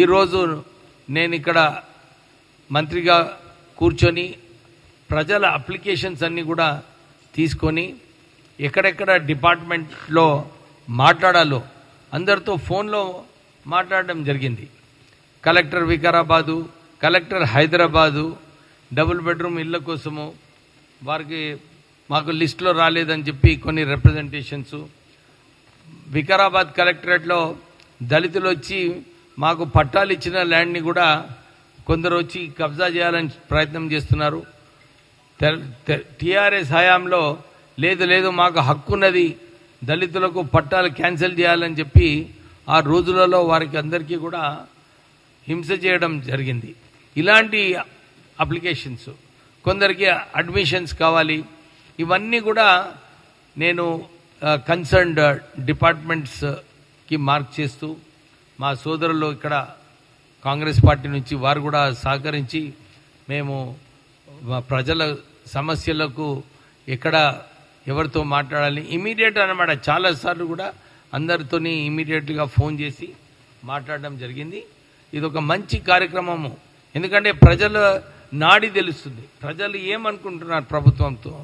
ఈరోజు నేను ఇక్కడ మంత్రిగా కూర్చొని ప్రజల అప్లికేషన్స్ అన్నీ కూడా తీసుకొని ఎక్కడెక్కడ డిపార్ట్మెంట్లో మాట్లాడాలో అందరితో ఫోన్లో మాట్లాడడం జరిగింది. Collector Vikarabad, collector Hyderabad double bedroom ఇళ్ళ కోసము వారికి మాకు లిస్టులో రాలేదని చెప్పి కొన్ని రిప్రజెంటేషన్స్, వికారాబాద్ కలెక్టరేట్లో దళితులు వచ్చి మాకు పట్టాలు ఇచ్చిన ల్యాండ్ని కూడా కొందరు వచ్చి కబ్జా చేయాలని ప్రయత్నం చేస్తున్నారు. టీఆర్ఎస్ హయాంలో లేదు మాకు హక్కు ఉన్నది, దళితులకు పట్టాలు క్యాన్సిల్ చేయాలని చెప్పి ఆ రోజులలో వారికి అందరికీ కూడా హింస చేయడం జరిగింది. ఇలాంటి అప్లికేషన్స్, కొందరికి అడ్మిషన్స్ కావాలి, ఇవన్నీ కూడా నేను కన్సర్న్డ్ డిపార్ట్మెంట్స్కి మార్క్ చేస్తూ మా సోదరులు ఇక్కడ కాంగ్రెస్ పార్టీ నుంచి వారు కూడా సహకరించి మేము ప్రజల సమస్యలకు ఎక్కడ ఎవరితో మాట్లాడాలి ఇమీడియట్ అన్నమాట. చాలాసార్లు కూడా అందరితోని ఇమీడియట్గా ఫోన్ చేసి మాట్లాడడం జరిగింది. ఇది ఒక మంచి కార్యక్రమము, ఎందుకంటే ప్రజల నాడి తెలుస్తుంది, ప్రజలు ఏమనుకుంటున్నారు ప్రభుత్వంతో.